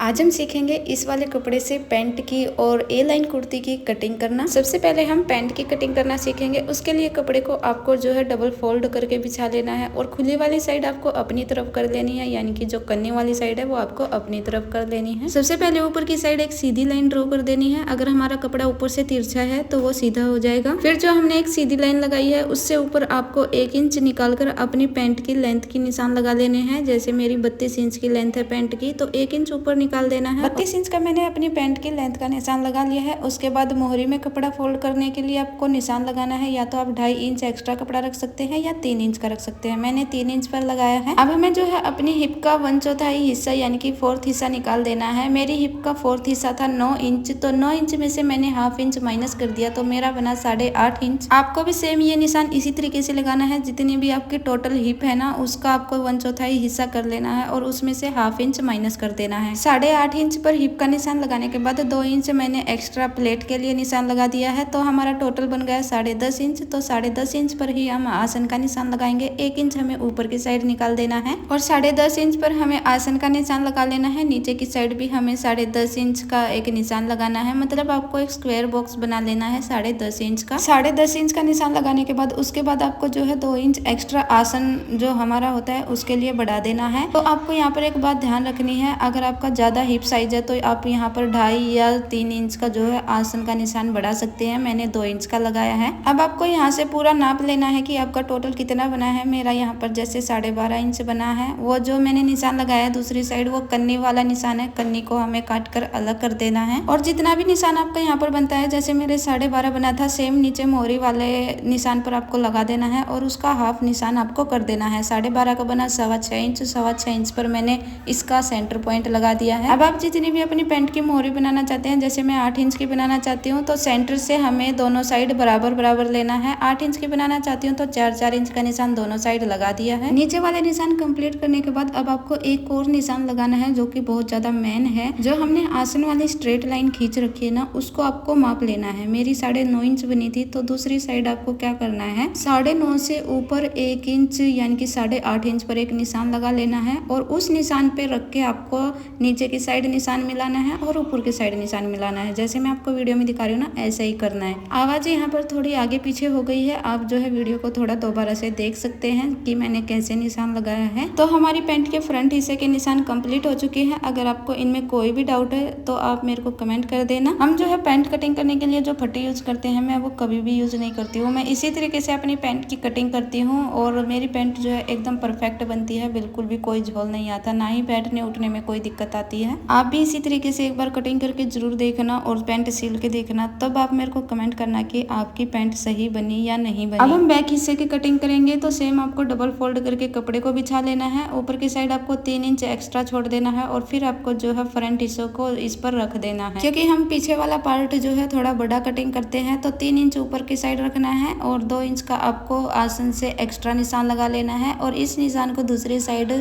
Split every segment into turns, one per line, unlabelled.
आज हम सीखेंगे इस वाले कपड़े से पैंट की और ए लाइन कुर्ती की कटिंग करना। सबसे पहले हम पैंट की कटिंग करना सीखेंगे। उसके लिए कपड़े को आपको जो है डबल फोल्ड करके बिछा लेना है और खुली वाली साइड आपको अपनी तरफ कर लेनी है, यानी कि जो कन्नी वाली साइड है वो आपको अपनी तरफ कर लेनी है। सबसे पहले ऊपर की साइड एक सीधी लाइन ड्रॉ कर देनी है। अगर हमारा कपड़ा ऊपर से तिरछा है तो वो सीधा हो जाएगा। फिर जो हमने एक सीधी लाइन लगाई है उससे ऊपर आपको 1 इंच निकाल कर अपनी पैंट की लेंथ की निशान लगा लेने हैं। जैसे मेरी 32 इंच की लेंथ है पैंट की, तो 1 इंच ऊपर निकाल देना है। 32 इंच का मैंने अपनी पैंट की लेंथ का निशान लगा लिया है। उसके बाद मोहरी में कपड़ा फोल्ड करने के लिए आपको निशान लगाना है। या तो आप 2.5 इंच एक्स्ट्रा कपड़ा रख सकते हैं या 3 इंच का रख सकते हैं। मैंने 3 इंच पर लगाया है। अब हमें जो है अपनी हिप का 1/4 हिस्सा यानी कि 4th हिस्सा निकाल देना है। मेरी हिप का 4th हिस्सा था 9 इंच, तो 9 इंच में से मैंने ½ इंच माइनस कर दिया, तो मेरा बना 8.5 इंच। आपको भी सेम ये निशान इसी तरीके से लगाना है। जितनी भी आपकी टोटल हिप है ना, उसका आपको 1/4 हिस्सा कर लेना है और उसमें से ½ इंच माइनस कर देना है। 8.5 इंच पर हिप का निशान लगाने के बाद 2 इंच मैंने एक्स्ट्रा प्लेट के लिए निशान लगा दिया है, तो हमारा टोटल बन गया 10.5 इंच। तो 10.5 इंच पर ही हम आसन का निशान लगाएंगे। 1 इंच हमें ऊपर की साइड निकाल देना है और 10.5 इंच पर हमें आसन का निशान लगा लेना है। नीचे की साइड भी हमें 10.5 इंच का एक निशान लगाना है। मतलब आपको एक स्क्वायर बॉक्स बना लेना है 10.5 इंच का। 10.5 इंच का निशान लगाने के बाद उसके बाद आपको जो है 2 इंच एक्स्ट्रा आसन जो हमारा होता है उसके लिए बढ़ा देना है। तो आपको यहाँ पर एक बात ध्यान रखनी है, अगर आपका ज्यादा हिप साइज है तो आप यहाँ पर 2.5 या 3 इंच का जो है आसन का निशान बढ़ा सकते हैं। मैंने 2 इंच का लगाया है। अब आपको यहाँ से पूरा नाप लेना है कि आपका टोटल कितना बना है। मेरा यहाँ पर जैसे 12.5 इंच बना है। वो जो मैंने निशान लगाया है दूसरी साइड, वो कन्नी वाला निशान है। कन्नी को हमें काट कर अलग कर देना है और जितना भी निशान आपका यहाँ पर बनता है, जैसे मेरे 12.5 बना था, सेम नीचे मोहरी वाले निशान पर आपको लगा देना है और उसका हाफ निशान आपको कर देना है। 12.5 का बना 6.25 इंच। 6.25 इंच पर मैंने इसका सेंटर पॉइंट लगा दिया है। अब आप जितनी भी अपनी पैंट की मोहरी बनाना चाहते हैं, जैसे मैं 8 इंच की बनाना चाहती हूँ, तो सेंटर से हमें दोनों साइड बराबर बराबर लेना है। 8 इंच की बनाना चाहती हूँ तो 4-4 इंच का निशान दोनों साइड लगा दिया है। नीचे वाले निशान कंप्लीट करने के बाद अब आपको एक और निशान लगाना है जो कि बहुत ज्यादा मेन है। जो हमने आसन वाली स्ट्रेट लाइन खींच रखी है ना, उसको आपको माप लेना है। मेरी 9.5 इंच बनी थी, तो दूसरी साइड आपको क्या करना है, 9.5 से ऊपर 1 इंच यानी कि 8.5 इंच पर एक निशान लगा लेना है और उस निशान पे रख के आपको नीचे की साइड निशान मिलाना है और ऊपर की साइड निशान मिलाना है। जैसे मैं आपको वीडियो में दिखा रही हूँ ना, ऐसे ही करना है। आवाज यहाँ पर थोड़ी आगे पीछे हो गई है, आप जो है वीडियो को थोड़ा दोबारा से देख सकते हैं कि मैंने कैसे निशान लगाया है। तो हमारी पैंट के फ्रंट हिस्से के निशान कंप्लीट हो चुके हैं। अगर आपको इनमें कोई भी डाउट है तो आप मेरे को कमेंट कर देना। हम जो है पैंट कटिंग करने के लिए जो फट्टी यूज करते हैं, मैं वो कभी भी यूज नहीं करती हूँ। मैं इसी तरीके से अपनी पैंट की कटिंग करती हूँ और मेरी पैंट जो है एकदम परफेक्ट बनती है। बिल्कुल भी कोई झोल नहीं आता, ना ही बैठने उठने में कोई दिक्कत आती है। आप भी इसी तरीके से एक बार कटिंग करके जरूर देखना और पैंट सिल के देखना, तब आप मेरे को कमेंट करना कि आपकी पैंट सही बनी या नहीं बनी। अब हम बैक हिस्से की कटिंग करेंगे, तो सेम आपको डबल फोल्ड करके कपड़े को बिछा लेना है। ऊपर की साइड आपको 3 इंच एक्स्ट्रा छोड़ देना है और फिर आपको जो है फ्रंट हिस्सों को इस पर रख देना है। क्योंकि हम पीछे वाला पार्ट जो है थोड़ा बड़ा कटिंग करते हैं, तो 3 इंच ऊपर की साइड रखना है और 2 इंच का आपको आसन से एक्स्ट्रा निशान लगा लेना है और इस निशान को दूसरी साइड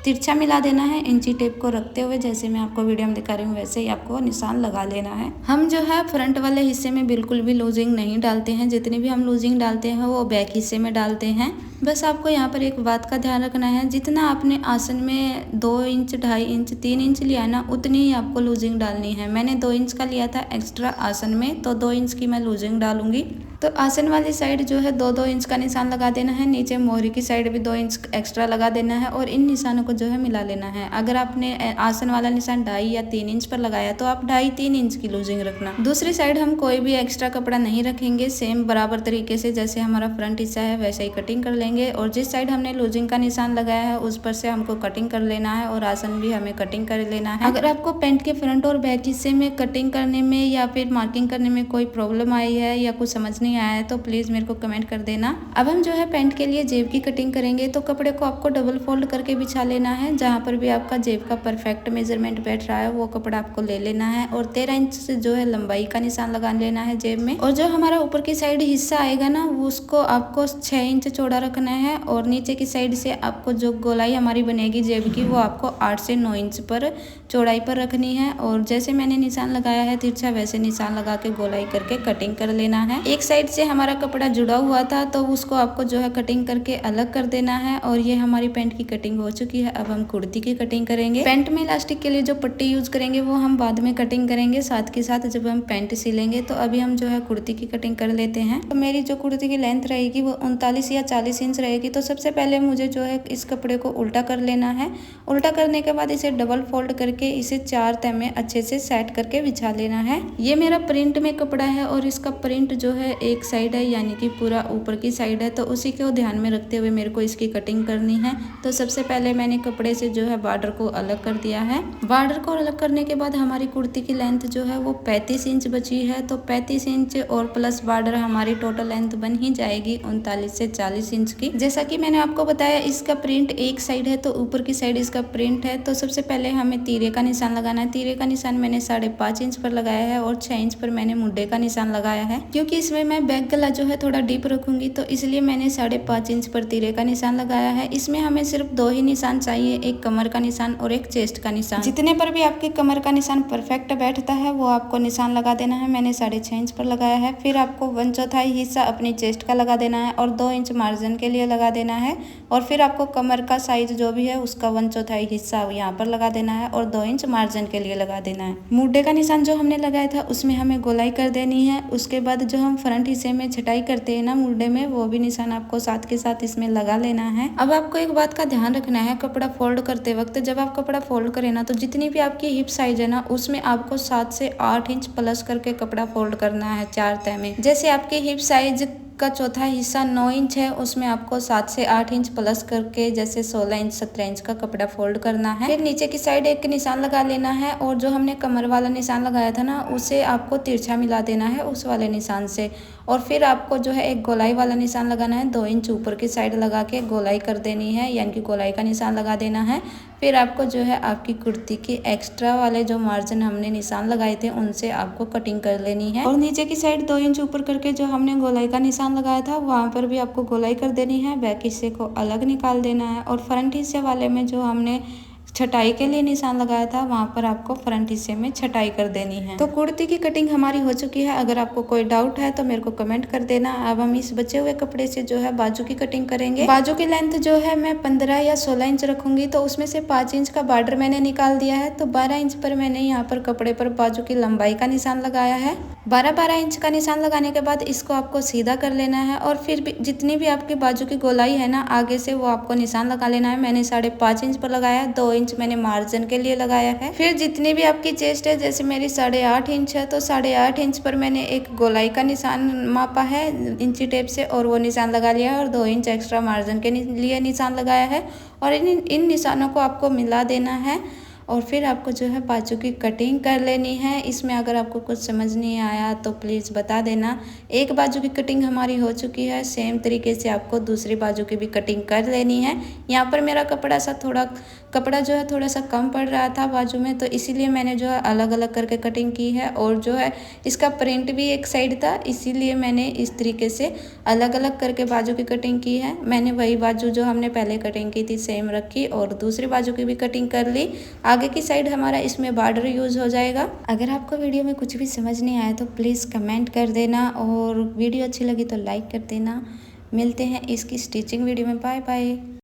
तिरछा मिला देना है। इंची टेप को रखते हुए जैसे मैं आपको वीडियो में दिखा रही हूँ वैसे ही आपको निशान लगा लेना है। हम जो है फ्रंट वाले हिस्से में बिल्कुल भी लूजिंग नहीं डालते हैं। जितनी भी हम लूजिंग डालते हैं वो बैक हिस्से में डालते हैं। बस आपको यहाँ पर एक बात का ध्यान रखना है, जितना आपने आसन में 2 इंच 2.5 इंच 3 इंच लिया है ना, उतनी ही आपको लूजिंग डालनी है। मैंने 2 इंच का लिया था एक्स्ट्रा आसन में, तो 2 इंच की मैं लूजिंग डालूंगी। तो आसन वाली साइड जो है 2-2 इंच का निशान लगा देना है। नीचे मोहरी की साइड भी 2 इंच एक्स्ट्रा लगा देना है और इन निशानों को जो है मिला लेना है। अगर आपने आसन वाला निशान 2.5 या 3 इंच पर लगाया तो आप 2.5-3 इंच की लूजिंग रखना। दूसरी साइड हम कोई भी एक्स्ट्रा कपड़ा नहीं रखेंगे। सेम बराबर तरीके से जैसे हमारा फ्रंट हिस्सा है वैसे ही कटिंग कर लेंगे और जिस साइड हमने लूजिंग का निशान लगाया है उस पर से हमको कटिंग कर लेना है और आसन भी हमें कटिंग कर लेना है। अगर आपको पैंट के फ्रंट और बैक हिस्से में कटिंग करने में या फिर मार्किंग करने में कोई प्रॉब्लम आई है या कुछ समझ नहीं आया है तो प्लीज मेरे को कमेंट कर देना। अब हम जो है पैंट के लिए जेब की कटिंग करेंगे, तो कपड़े को आपको डबल फोल्ड करके बिछा लेना है। जहां पर भी आपका जेब का परफेक्ट मेजरमेंट बैठ रहा है वो कपड़ा आपको ले लेना है और 13 इंच से जो है लंबाई का निशान लगा लेना है जेब में। और जो हमारा ऊपर की साइड हिस्सा आएगा ना, उसको आपको 6 इंच चौड़ा रखना है और नीचे की साइड से आपको जो गोलाई हमारी बनेगी जेब की वो आपको 8 से 9 इंच पर चौड़ाई पर रखनी है। और जैसे मैंने निशान लगाया है तिरछा वैसे निशान लगा के गोलाई करके कटिंग कर लेना है। एक साइड से हमारा कपड़ा जुड़ा हुआ था तो उसको आपको जो है कटिंग करके अलग कर देना है। और ये हमारी पैंट की कटिंग हो चुकी है। अब हम कुर्ती की कटिंग करेंगे। पैंट में इलास्टिक के लिए जो पट्टी यूज करेंगे वो हम बाद में कटिंग करेंगे साथ के साथ जब हम पैंट सिलेंगे। तो अभी हम जो है कुर्ती की कटिंग कर लेते हैं। तो मेरी जो कुर्ती की लेंथ रहेगी वो 39 या 40 इंच रहेगी। तो सबसे पहले मुझे जो है इस कपड़े को उल्टा कर लेना है। उल्टा करने के बाद इसे डबल फोल्ड करके इसे 4 तह में अच्छे से सेट करके बिछा लेना है। ये मेरा प्रिंट में कपड़ा है और इसका प्रिंट जो है एक साइड है यानी कि पूरा ऊपर की साइड है। तो उसी को ध्यान में रखते हुए मेरे को इसकी कटिंग करनी है। तो सबसे पहले मैंने कपड़े से जो है बॉर्डर को अलग कर दिया है। बॉर्डर को अलग करने के बाद हमारी कुर्ती की लेंथ जो है वो 35 इंच बची है। तो 35 इंच और प्लस बॉर्डर हमारी टोटल लेंथ बन ही जाएगी 39 से 40 इंच की। जैसा कि मैंने आपको बताया इसका प्रिंट एक साइड है तो ऊपर की साइड इसका प्रिंट है। तो सबसे पहले हमें तीरे का निशान लगाना है। तीरे का निशान मैंने 5.5 इंच पर लगाया है और 6 इंच पर मैंने मुड्ढे का निशान लगाया है। क्योंकि इसमें मैं बैक गला जो है थोड़ा डीप रखूंगी तो इसलिए मैंने 5.5 इंच पर तीरे का निशान लगाया है। इसमें हमें सिर्फ 2 ही निशान चाहिए, एक कमर का निशान और एक चेस्ट का निशान। जितने पर भी आपके कमर का निशान परफेक्ट बैठता है वो आपको निशान लगा देना है। मैंने 6.5 इंच पर लगाया है। फिर आपको 1/4 हिस्सा अपनी चेस्ट का लगा देना है और 2 इंच मार्जिन के लिए लगा देना है। और फिर आपको कमर का साइज जो भी है उसका 1/4 हिस्सा यहाँ पर लगा देना है और 2 इंच मार्जिन के लिए लगा देना है। मुड्ढे का निशान जो हमने लगाया था उसमें हमें गोलाई कर देनी है। उसके बाद जो हम फ्रंट हिस्से में छटाई करते हैं ना मुड्ढे में, वो भी निशान आपको साथ के साथ इसमें लगा लेना है। अब आपको एक बात का ध्यान रखना है, कपड़ा फोल्ड करते वक्त जब आप कपड़ा फोल्ड करें ना तो जितनी भी आपकी हिप साइज है ना उसमें आपको 7 से 8 इंच प्लस करके कपड़ा फोल्ड करना है 4 तह में। जैसे आपकी हिप साइज का चौथा हिस्सा 9 इंच है उसमें आपको 7 से 8 इंच प्लस करके जैसे 16 इंच 17 इंच का कपड़ा फोल्ड करना है। फिर नीचे की साइड एक निशान लगा लेना है और जो हमने कमर वाला निशान लगाया था ना उसे आपको तिरछा मिला देना है उस वाले निशान से। और फिर आपको जो है एक गोलाई वाला निशान लगाना है। 2 इंच ऊपर की साइड लगा के गोलाई कर देनी है यानी कि गोलाई का निशान लगा देना है। फिर आपको जो है आपकी कुर्ती की एक्स्ट्रा वाले जो मार्जिन हमने निशान लगाए थे उनसे आपको कटिंग कर लेनी है। और नीचे की साइड 2 इंच ऊपर करके जो हमने गोलाई का निशान लगाया था वहाँ पर भी आपको गोलाई कर देनी है। बैक हिस्से को अलग निकाल देना है और फ्रंट हिस्से वाले में जो हमने छटाई के लिए निशान लगाया था वहाँ पर आपको फ्रंट हिस्से में छटाई कर देनी है। तो कुर्ती की कटिंग हमारी हो चुकी है। अगर आपको कोई डाउट है तो मेरे को कमेंट कर देना। अब हम इस बचे हुए कपड़े से जो है बाजू की कटिंग करेंगे। बाजू की लेंथ जो है मैं 15 या 16 इंच रखूंगी। तो उसमें से 5 इंच का बॉर्डर मैंने निकाल दिया है। तो 12 इंच पर मैंने यहाँ पर कपड़े पर बाजू की लंबाई का निशान लगाया है। 12 इंच का निशान लगाने के बाद इसको आपको सीधा कर लेना है। और फिर भी जितनी भी आपकी बाजू की गोलाई है ना आगे से वो आपको निशान लगा लेना है। मैंने 5.5 इंच पर लगाया है, 2 इंच मैंने मार्जिन के लिए लगाया है। फिर जितनी भी आपकी चेस्ट है जैसे मेरी 8.5 इंच है तो 8.5 इंच पर मैंने एक गोलाई का निशान मापा है इंची टेप से और वो निशान लगा लिया है और 2 इंच एक्स्ट्रा मार्जिन के लिए निशान लगाया है। और इन निशानों को आपको मिला देना है और फिर आपको जो है बाजू की कटिंग कर लेनी है। इसमें अगर आपको कुछ समझ नहीं आया तो प्लीज़ बता देना। एक बाजू की कटिंग हमारी हो चुकी है। सेम तरीके से आपको दूसरी बाजू की भी कटिंग कर लेनी है। यहाँ पर मेरा कपड़ा जो है थोड़ा सा कम पड़ रहा था बाजू में तो इसीलिए मैंने जो है अलग अलग करके कटिंग की है। और जो है इसका प्रिंट भी एक साइड था इसीलिए मैंने इस तरीके से अलग अलग करके बाजू की कटिंग की है। मैंने वही बाजू जो हमने पहले कटिंग की थी सेम रखी और दूसरी बाजू की भी कटिंग कर ली। आगे की साइड हमारा इसमें बॉर्डर यूज हो जाएगा। अगर आपको वीडियो में कुछ भी समझ नहीं आया तो प्लीज़ कमेंट कर देना और वीडियो अच्छी लगी तो लाइक कर देना। मिलते हैं इसकी स्टिचिंग वीडियो में। Bye bye.